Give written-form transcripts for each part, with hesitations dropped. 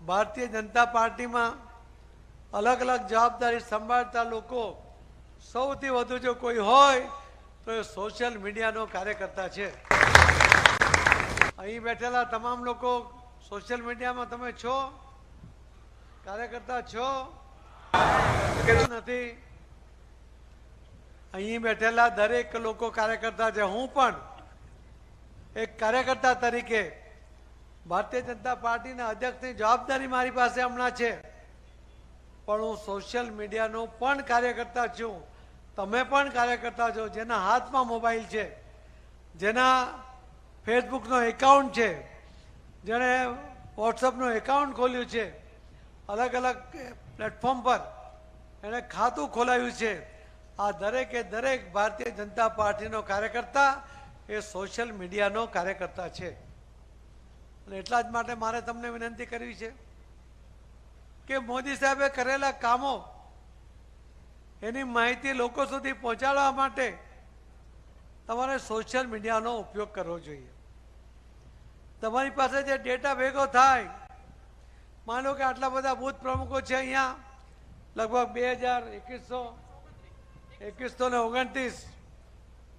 ભારતીય જનતા પાર્ટીમાં અલગ અલગ જવાબદારી સંભાળતા લોકો સૌથી વધુ જો કોઈ હોય તો એ સોશિયલ મીડિયાનો કાર્યકર્તા છે. અહીં બેઠેલા તમામ લોકો સોશિયલ મીડિયામાં તમે છો, કાર્યકર્તા છો કે નથી? અહીં બેઠેલા દરેક લોકો કાર્યકર્તા છે. હું પણ એક કાર્યકર્તા તરીકે ભારતીય જનતા પાર્ટીના અધ્યક્ષની જવાબદારી મારી પાસે હમણાં છે, પણ હું સોશિયલ મીડિયાનો પણ કાર્યકર્તા છું. તમે પણ કાર્યકર્તા છો. જેના હાથમાં મોબાઈલ છે, જેના ફેસબુકનો એકાઉન્ટ છે, જેણે વોટ્સઅપનું એકાઉન્ટ ખોલ્યું છે, અલગ અલગ પ્લેટફોર્મ પર એણે ખાતું ખોલાવ્યું છે, આ દરેકે દરેક ભારતીય જનતા પાર્ટીનો કાર્યકર્તા એ સોશિયલ મીડિયાનો કાર્યકર્તા છે. અને એટલા જ માટે મારે તમને વિનંતી કરવી છે કે મોદી સાહેબે કરેલા કામો એની માહિતી લોકો સુધી પહોંચાડવા માટે તમારે સોશિયલ મીડિયાનો ઉપયોગ કરવો જોઈએ. તમારી પાસે જે ડેટા ભેગો થાય, માનો કે આટલા બધા બૂથ પ્રમુખો છે અહીંયા, લગભગ 2129,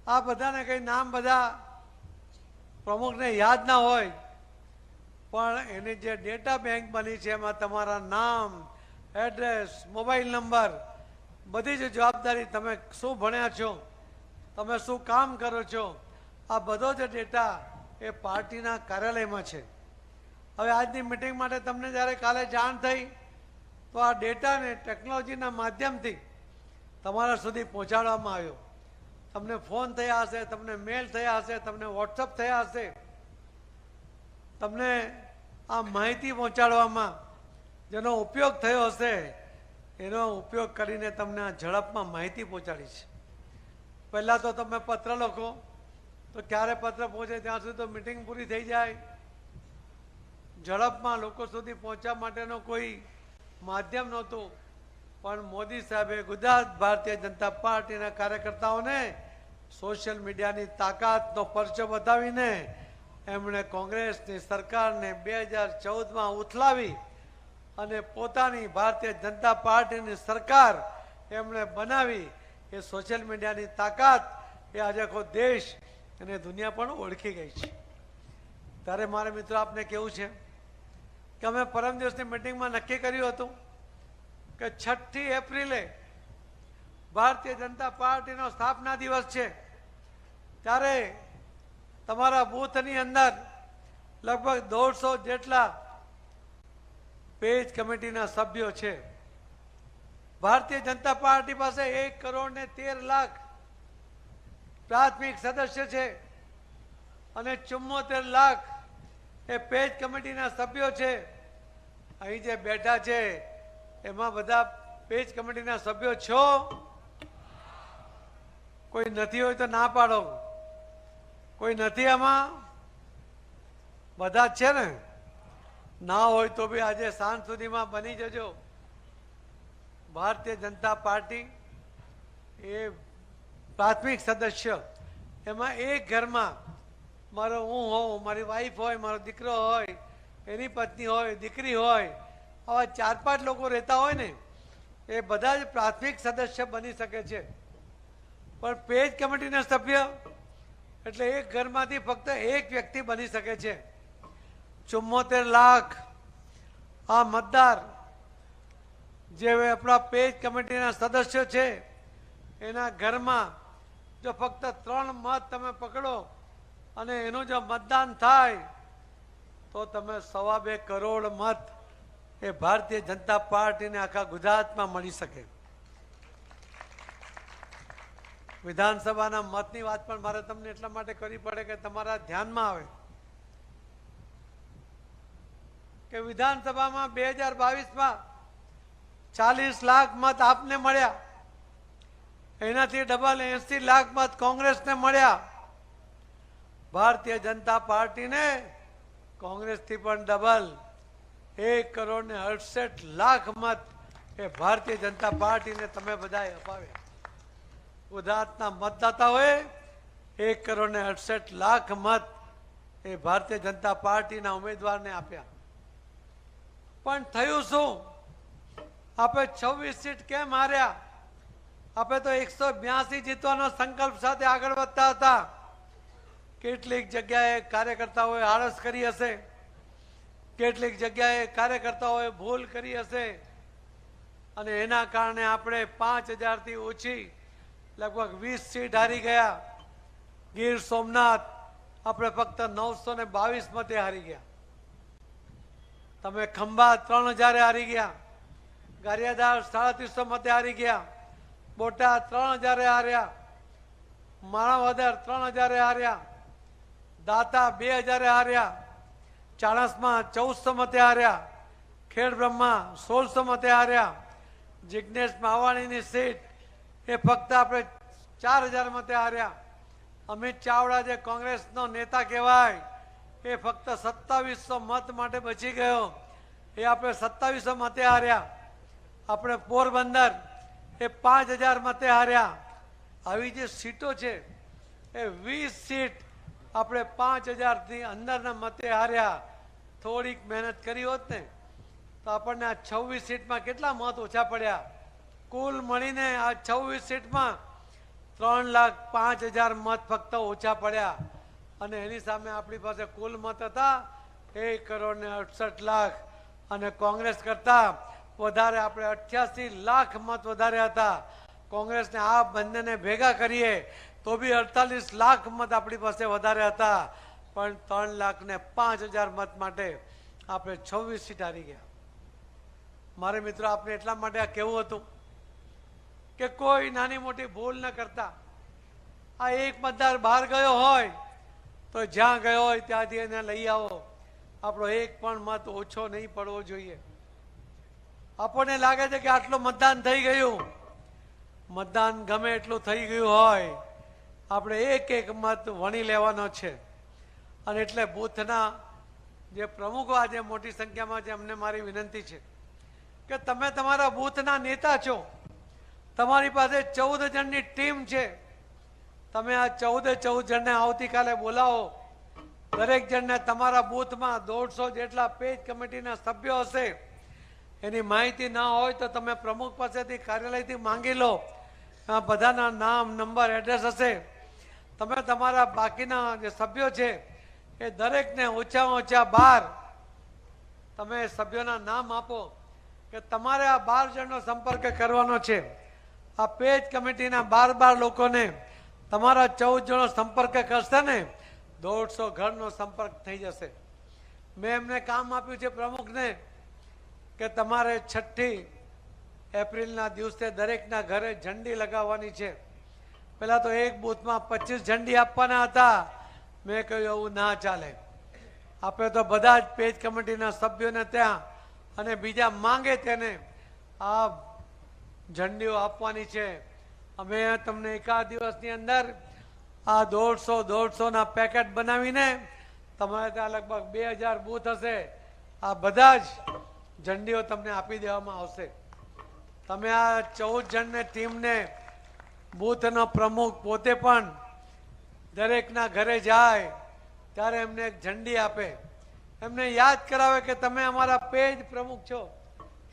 આ બધાને કંઈ નામ બધા પ્રમુખને યાદ ના હોય, પણ એની જે ડેટા બેંક બની છે એમાં તમારા નામ, એડ્રેસ, મોબાઈલ નંબર, બધી જ જવાબદારી, તમે શું ભણ્યા છો, તમે શું કામ કરો છો, આ બધો જ ડેટા એ પાર્ટીના કાર્યાલયમાં છે. હવે આજની મિટિંગ માટે તમને જ્યારે કાલે જાણ થઈ તો આ ડેટાને ટેકનોલોજીના માધ્યમથી તમારા સુધી પહોંચાડવામાં આવ્યો. તમને ફોન થયા હશે, તમને મેલ થયા હશે, તમને વોટ્સઅપ થયા હશે. તમને આ માહિતી પહોંચાડવામાં જેનો ઉપયોગ થયો હશે એનો ઉપયોગ કરીને તમને આ ઝડપમાં માહિતી પહોંચાડી છે. પહેલાં તો તમે પત્ર લખો તો ક્યારે પત્ર પહોંચે ત્યાં સુધી તો મિટિંગ પૂરી થઈ જાય. ઝડપમાં લોકો સુધી પહોંચવા માટેનો કોઈ માધ્યમ નહોતું, પણ મોદી સાહેબે ગુજરાત ભારતીય જનતા પાર્ટીના કાર્યકર્તાઓને સોશિયલ મીડિયાની તાકાતનો પરચો બતાવીને એમણે કોંગ્રેસની સરકારને 2014માં ઉથલાવી અને પોતાની ભારતીય જનતા પાર્ટીની સરકાર એમણે બનાવી. એ સોશિયલ મીડિયાની તાકાત એ આજે આખો દેશ અને દુનિયા પણ ઓળખી ગઈ છે. ત્યારે મારે મિત્રો આપને કેવું છે કે અમે પરમ દિવસની મિટિંગમાં નક્કી કર્યું હતું કે 6ઠી એપ્રિલે ભારતીય જનતા પાર્ટીનો સ્થાપના દિવસ છે, ત્યારે તમારા બૂથની અંદર લગભગ 150 જેટલા પેજ કમિટીના સભ્યો છે. ભારતીય જનતા પાર્ટી પાસે 1,13,00,000 પ્રાથમિક સદસ્ય છે અને 74 લાખ એ પેજ કમિટીના સભ્યો છે. અહીં જે બેઠા છે એમાં બધા પેજ કમિટીના સભ્યો છો? કોઈ નથી હોય તો ના પાડો. કોઈ નથી આમાં? બધા જ છે ને? ના હોય તો બી આજે સાંજ સુધીમાં બની જજો. ભારતીય જનતા પાર્ટી એ પ્રાથમિક સદસ્ય, એમાં એક ઘરમાં મારો હું હોઉં, મારી વાઈફ હોય, મારો દીકરો હોય, એની પત્ની હોય, દીકરી હોય, આવા 4-5 લોકો રહેતા હોય ને, એ બધા જ પ્રાથમિક સદસ્ય બની શકે છે. પણ પેજ કમિટીના સભ્ય એટલે એક ઘરમાંથી ફક્ત એક વ્યક્તિ બની શકે છે. 74 લાખ આ મતદાર જે આપણા પેજ કમિટીના સદસ્યો છે એના ઘરમાં જો ફક્ત 3 મત તમે પકડો અને એનું જો મતદાન થાય તો તમે 2.25 કરોડ મત એ ભારતીય જનતા પાર્ટીને આખા ગુજરાતમાં મળી શકે. વિધાનસભાના મતની વાત પણ મારે તમને એટલા માટે કરવી પડે કે તમારા ધ્યાનમાં આવે કે વિધાનસભામાં 2022માં 40 લાખ મત આપને મળ્યા, એનાથી ડબલ 80 લાખ મત કોંગ્રેસને મળ્યા. ભારતીય જનતા પાર્ટીને કોંગ્રેસથી પણ ડબલ 1,68,00,000 મત એ ભારતીય જનતા પાર્ટીને તમે બધાએ અપાવ્યા. ગુજરાતના મતદાતાઓએ 1,68,00,000 મત એ ભારતીય જનતા પાર્ટીના ઉમેદવારને આપ્યા. પણ થયું શું? આપણે 26 સીટ કેમ હાર્યા? આપણે તો 182 જીતવાનો સંકલ્પ સાથે આગળ વધતા હતા. કેટલીક જગ્યાએ કાર્યકર્તાઓએ આળસ કરી હશે, કેટલીક જગ્યાએ કાર્યકર્તાઓએ ભૂલ કરી હશે અને એના કારણે આપણે 5000 થી ઓછી લગભગ 20 સીટ હારી ગયા. ગીર સોમનાથ આપણે ફક્ત 922 મતે હારી ગયા. તમે ખંભાત 3000 હારી ગયા, ગારિયાધાર 350 મતે હારી ગયા, બોટાદ 3000 હાર્યા, માણાવદર 3000 હાર્યા, દાતા 2000 હાર્યા, ચાણસમાં 1400 મતે હાર્યા, ખેડબ્રહ્મા 1600 મતે હાર્યા, જિગ્નેશ માવાણીની સીટ એ ફક્ત આપણે 4000 મતે હાર્યા. અમિત ચાવડા જે કોંગ્રેસનો નેતા કહેવાય એ ફક્ત 2700 મત માટે બચી ગયો, એ આપણે 2700 મતે હાર્યા. આપણે પોરબંદર એ 5000 મતે હાર્યા. આવી જે સીટો છે એ 20 સીટ આપણે 5000 અંદરના મતે હાર્યા. થોડીક મહેનત કરી હોત ને તો આપણને આ 26 સીટમાં કેટલા મત ઓછા પડ્યા? કુલ મળીને આ 26 સીટમાં 3,05,000 મત ફક્ત ઓછા પડ્યા અને એની સામે આપણી પાસે કુલ મત હતા 1,68,00,000 અને કોંગ્રેસ કરતા વધારે આપણે 88 લાખ મત વધારે હતા. કોંગ્રેસને આ બંનેને ભેગા કરીએ તો બી 48 લાખ મત આપણી પાસે વધારે હતા, પણ 3,05,000 મત માટે આપણે 26 સીટ હારી ગયા. મારે મિત્રો આપને એટલા માટે આ કહેવું હતું કે કોઈ નાની મોટી ભૂલ ન કરતા. આ એક મતદાર બહાર ગયો હોય તો જ્યાં ગયો હોય ત્યાંથી એને લઈ આવો. આપણો એક પણ મત ઓછો નહીં પડવો જોઈએ. આપણને લાગે છે કે આટલું મતદાન થઈ ગયું, મતદાન ગમે એટલું થઈ ગયું હોય, આપણે એક એક મત વણી લેવાનો છે. અને એટલે બૂથના જે પ્રમુખો આજે મોટી સંખ્યામાં છે એમને મારી વિનંતી છે કે તમે તમારા બૂથના નેતા છો, તમારી પાસે 14 જણની ટીમ છે. તમે આ 14 જણને આવતીકાલે બોલાવો. દરેક જણને તમારા બૂથમાં 150 જેટલા પેજ કમિટીના સભ્યો હશે. એની માહિતી ના હોય તો તમે પ્રમુખ પાસેથી કાર્યાલયથી માંગી લો. બધાના નામ, નંબર, એડ્રેસ હશે. તમે તમારા બાકીના જે સભ્યો છે એ દરેકને ઓછામાં ઓછા 12 તમે સભ્યોના નામ આપો કે તમારે આ 12 જણનો સંપર્ક કરવાનો છે. આ પેજ કમિટીના 12 લોકોને તમારા 14 જણો સંપર્ક કરશે ને 150 ઘરનો સંપર્ક થઈ જશે. મેં એમને કામ આપ્યું છે પ્રમુખને કે તમારે 6 એપ્રિલના દિવસે દરેકના ઘરે ઝંડી લગાવવાની છે. પહેલાં તો એક બૂથમાં 25 ઝંડી આપવાના હતા. મેં કહ્યું એવું ના ચાલે, આપણે તો બધા જ પેજ કમિટીના સભ્યોને ત્યાં અને બીજા માંગે તેને આ ઝંડીઓ આપવાની છે. અમે તમને એકાદ દિવસની અંદર આ 150 પેકેટ બનાવીને તમારે ત્યાં લગભગ 2000 બૂથ હશે, આ બધા જ ઝંડીઓ તમને આપી દેવામાં આવશે. તમે આ 14 જણને ટીમને બૂથનો પ્રમુખ પોતે પણ દરેકના ઘરે જાય ત્યારે એમને એક ઝંડી આપે, એમને યાદ કરાવે કે તમે અમારા પેજ પ્રમુખ છો,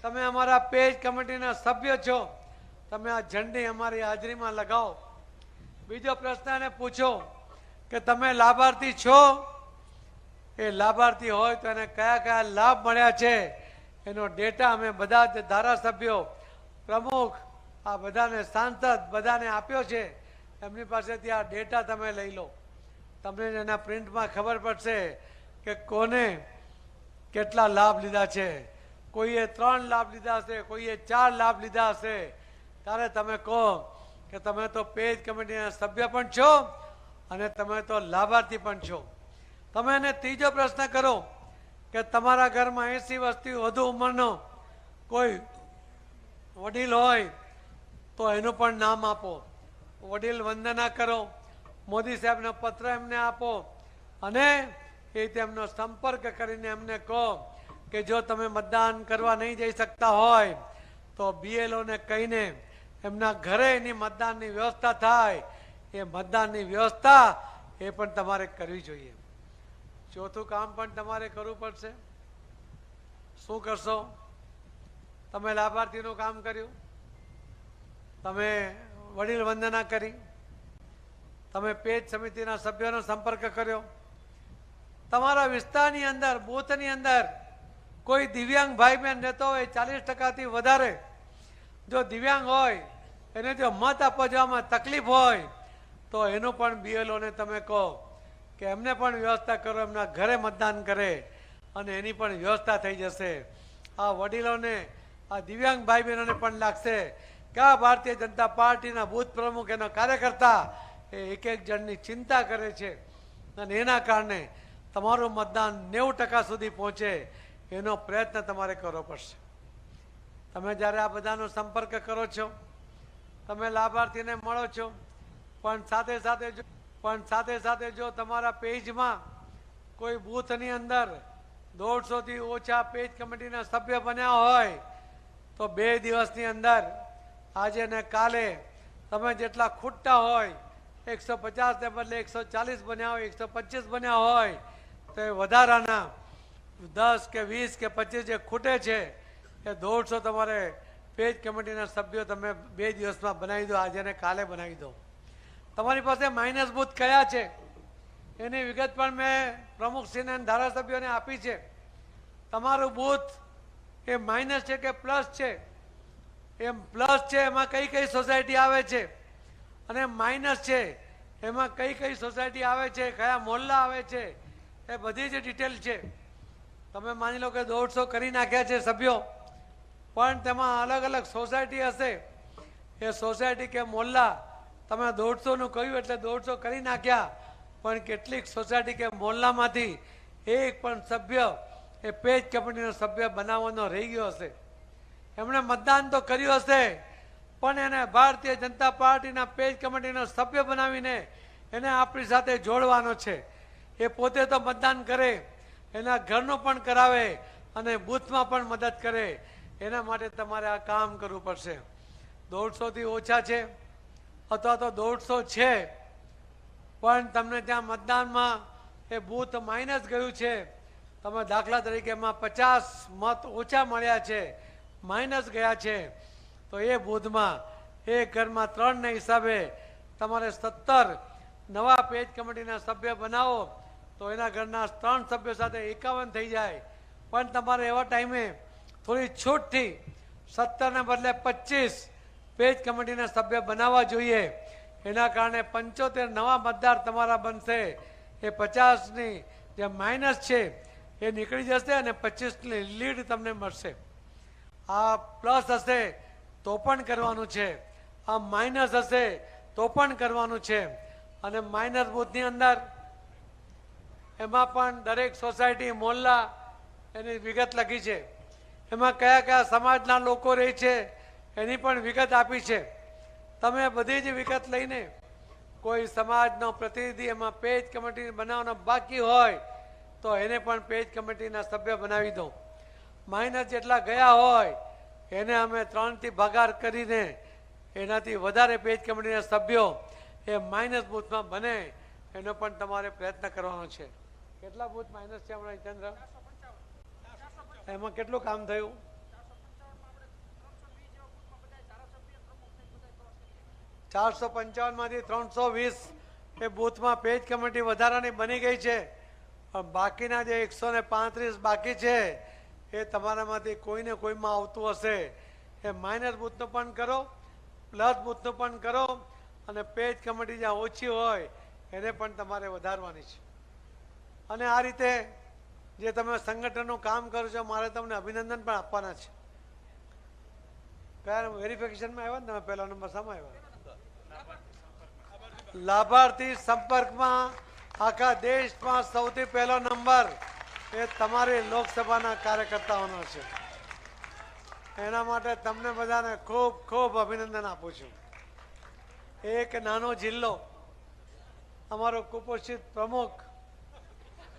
તમે અમારા પેજ કમિટીના સભ્ય છો, તમે આ ઝંડી અમારી હાજરીમાં લગાવો. બીજો પ્રશ્ન એને પૂછો કે તમે લાભાર્થી છો? એ લાભાર્થી હોય તો એને કયા કયા લાભ મળ્યા છે એનો ડેટા અમે બધા જ ધારાસભ્યો, પ્રમુખ, આ બધાને સાંસદ બધાને આપ્યો છે. એમની પાસેથી આ ડેટા તમે લઈ લો. તમને એના પ્રિન્ટમાં ખબર પડશે કે કોને કેટલા લાભ લીધા છે. કોઈએ 3 લાભ લીધા હશે, કોઈએ 4 લાભ લીધા હશે. ત્યારે તમે કહો કે તમે તો પેજ કમિટીના સભ્ય પણ છો અને તમે તો લાભાર્થી પણ છો. તમે એને ત્રીજો પ્રશ્ન કરો કે તમારા ઘરમાં 80 વર્ષથી વધુ ઉંમરનો કોઈ વડીલ હોય તો એનું પણ નામ આપો. વડીલ વંદના કરો, મોદી સાહેબનો પત્ર એમને આપો અને એ તેમનો સંપર્ક કરીને એમને કહો કે જો તમે મતદાન કરવા નહીં જઈ શકતા હોય તો BLOને કહીને એમના ઘરે એની મતદાનની વ્યવસ્થા થાય. એ મતદાનની વ્યવસ્થા એ પણ તમારે કરવી જોઈએ. ચોથું કામ પણ તમારે કરવું પડશે. શું કરશો? તમે લાભાર્થીનું કામ કર્યું, તમે વડીલ વંદના કરી, તમે પેજ સમિતિના સભ્યોનો સંપર્ક કર્યો, તમારા વિસ્તારની અંદર બૂથની અંદર કોઈ દિવ્યાંગ ભાઈ બહેન રહેતો હોય 40%થી વધારે, જો દિવ્યાંગ હોય એને જો મત આપવા જવામાં તકલીફ હોય તો એનું પણ બીએલઓને તમે કહો કે એમને પણ વ્યવસ્થા કરો, એમના ઘરે મતદાન કરે અને એની પણ વ્યવસ્થા થઈ જશે. આ વડીલોને, આ દિવ્યાંગ ભાઈ બહેનોને પણ લાગશે કે આ ભારતીય જનતા પાર્ટીના બૂથ પ્રમુખ, એનો કાર્યકર્તા એ એક એક જણની ચિંતા કરે છે અને એના કારણે તમારું મતદાન 90% સુધી પહોંચે એનો પ્રયત્ન તમારે કરવો પડશે. તમે જ્યારે આ બધાનો સંપર્ક કરો છો, તમે લાભાર્થીને મળો છો, પણ સાથે સાથે જો તમારા પેજમાં કોઈ બૂથની અંદર 150થી ઓછા પેજ કમિટીના સભ્ય બન્યા હોય તો 2 દિવસની અંદર, આજે ને કાલે તમે જેટલા ખૂટતા હોય 150 ને બદલે 140 બન્યા હોય, 125 બન્યા હોય તો એ વધારાના 10 કે 20 કે 25 જે ખૂટે છે એ 150 તમારે પેજ કમિટીના સભ્યો તમે 2 દિવસમાં બનાવી દો, આજે ને કાલે બનાવી દો. તમારી પાસે માઇનસ બૂથ કયા છે એની વિગત પણ મેં પ્રમુખશ્રીને ધારાસભ્યોને આપી છે. તમારું બૂથ એ માઇનસ છે કે પ્લસ છે, એમ પ્લસ છે એમાં કઈ કઈ સોસાયટી આવે છે અને માઇનસ છે એમાં કઈ કઈ સોસાયટી આવે છે, કયા મોહલ્લા આવે છે, એ બધી જ ડિટેલ છે. તમે માની લો કે 150 કરી નાખ્યા છે સભ્યો, પણ તેમાં અલગ અલગ સોસાયટી હશે, એ સોસાયટી કે મોહલ્લા તમે 150નું કહ્યું એટલે 150 કરી નાખ્યા, પણ કેટલીક સોસાયટી કે મોહલ્લામાંથી એક પણ સભ્ય એ પેજ કમિટીનો સભ્ય બનાવવાનો રહી ગયો હશે. એમણે મતદાન તો કર્યું હશે પણ એને ભારતીય જનતા પાર્ટીના પેજ કમિટીનો સભ્ય બનાવીને એને આપણી સાથે જોડવાનો છે. એ પોતે તો મતદાન કરે, એના ઘરનું પણ કરાવે અને બૂથમાં પણ મદદ કરે. એના માટે તમારે આ કામ કરવું પડશે. 150થી ઓછા છે અથવા તો 150 છે પણ તમને ત્યાં મતદાનમાં એ બૂથ માઇનસ ગયું છે, તમે દાખલા તરીકે એમાં 50 મત ઓછા મળ્યા છે, માઇનસ ગયા છે, તો એ બૂથમાં એક ઘરમાં 3ને હિસાબે તમારે 17 નવા પેજ કમિટીના સભ્ય બનાવો તો એના ઘરના 3 સભ્યો સાથે 51 થઈ જાય. પણ તમારે એવા ટાઈમે થોડી છૂટથી 17ને બદલે 25 પેજ કમિટીના સભ્ય બનાવવા જોઈએ. એના કારણે 75 નવા મતદાર તમારા બનશે. એ 50ની જે માઇનસ છે એ નીકળી જશે અને 25ની લીડ તમને મળશે. આ પ્લસ હશે તો પણ કરવાનું છે, આ માઇનસ હશે તો પણ કરવાનું છે. અને માઇનસ બૂથની અંદર એમાં પણ દરેક સોસાયટી મોહલ્લા એની વિગત લખી છે, એમાં કયા કયા સમાજના લોકો રહે છે એની પણ વિગત આપી છે. તમે બધી જ વિગત લઈને કોઈ સમાજનો પ્રતિનિધિ એમાં પેજ કમિટી બનાવવાનો બાકી હોય તો એને પણ પેજ કમિટીના સભ્ય બનાવી દો. માઇનસ જેટલા ગયા હોય એને અમે 3થી ભાગાર કરીને એનાથી વધારે પેજ કમિટીના સભ્યો એ માઇનસ બૂથમાં બને એનો પણ તમારે પ્રયત્ન કરવાનો છે. કેટલા બૂથ માઇનસ છે હમણાં ચંદ્ર? એમાં કેટલું કામ થયું? 455માંથી 320 એ બૂથમાં પેજ કમિટી વધારાની બની ગઈ છે. પણ બાકીના જે 135 બાકી છે એ તમારામાંથી કોઈને કોઈમાં આવતું હશે. એ માઇનસ બૂથનું પણ કરો, પ્લસ બૂથનું પણ કરો અને પેજ કમિટી જ્યાં ઓછી હોય એને પણ તમારે વધારવાની છે. અને આ રીતે જે તમે સંગઠનનું કામ કરો છો મારે તમને અભિનંદન પણ આપવાના છે. કયા વેરિફિકેશનમાં આવ્યા ને તમે? પહેલા નંબર સામે આવ્યા. લાભાર્થી સંપર્કમાં આખા દેશમાં સૌથી પહેલો નંબર એ તમારી લોકસભાના કાર્યકર્તાઓનો છે. એના માટે તમને બધાને ખૂબ ખૂબ અભિનંદન આપું છું. એક નાનો જિલ્લો, અમારો કુપોષિત પ્રમુખ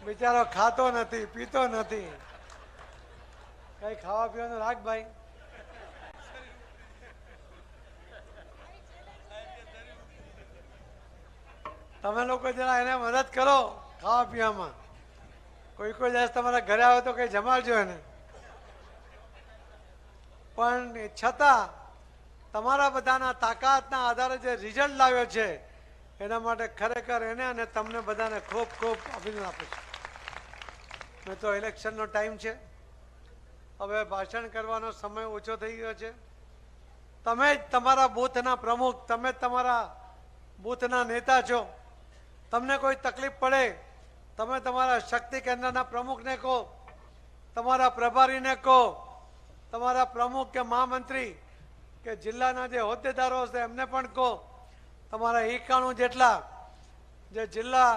બિચારો ખાતો નથી, પીતો નથી, કઈ ખાવા પીવાનું રાખ ભાઈ. તમે લોકો જરા એને મદદ કરો ખાવા પીવામાં. કોઈ દિવસ તમારા ઘરે આવે તો કઈ જમાડજો એને. પણ એ છતાં તમારા બધાના તાકાતના આધારે જે રિઝલ્ટ લાવ્યો છે એના માટે ખરેખર એને અને તમને બધાને ખૂબ ખૂબ અભિનંદન આપું છું. મેં તો ઇલેક્શનનો ટાઈમ છે, હવે ભાષણ કરવાનો સમય ઓછો થઈ ગયો છે. તમે જ તમારા બૂથના પ્રમુખ, તમે જ તમારા બૂથના નેતા છો. તમને કોઈ તકલીફ પડે તમે તમારા શક્તિ કેન્દ્રના પ્રમુખને કહો, તમારા પ્રભારીને કહો, તમારા પ્રમુખ કે મહામંત્રી કે જિલ્લાના જે હોદ્દેદારો છે એમને પણ કહો. તમારા 91 જેટલા જે જિલ્લા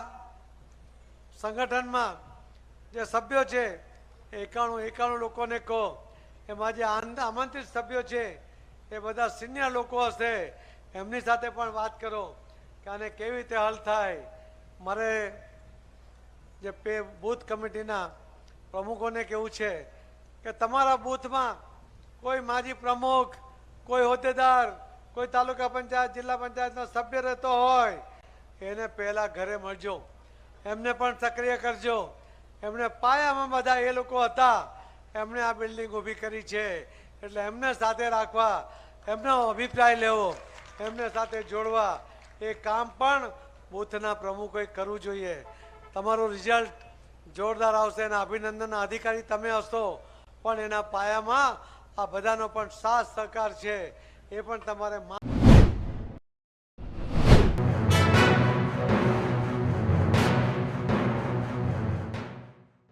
સંગઠનમાં જે સભ્યો છે 91 લોકોને કહો. એમાં જે આમંત્રિત સભ્યો છે એ બધા સિનિયર લોકો હશે, એમની સાથે પણ વાત કરો કે આને કેવી રીતે હલ થાય. મારે જે બૂથ કમિટીના પ્રમુખોને કહેવું છે કે તમારા બૂથમાં કોઈ માજી પ્રમુખ, કોઈ હોદ્દેદાર, કોઈ તાલુકા પંચાયત, જિલ્લા પંચાયતનો સભ્ય રહેતો હોય એને પહેલાં ઘરે મળજો, એમને પણ સક્રિય કરજો. એમને પાયામાં બધા એ લોકો હતા, એમણે આ બિલ્ડિંગ ઊભી કરી છે, એટલે એમને સાથે રાખવા, એમનો અભિપ્રાય લેવો, એમને સાથે જોડવા. એ કામ પણ બૂથના પ્રમુખોએ કરવું જોઈએ. તમારું રિઝલ્ટ જોરદાર આવશે અને અભિનંદનના અધિકારી તમે હશો, પણ એના પાયામાં આ બધાનો પણ સાથ સહકાર છે, એ પણ તમારે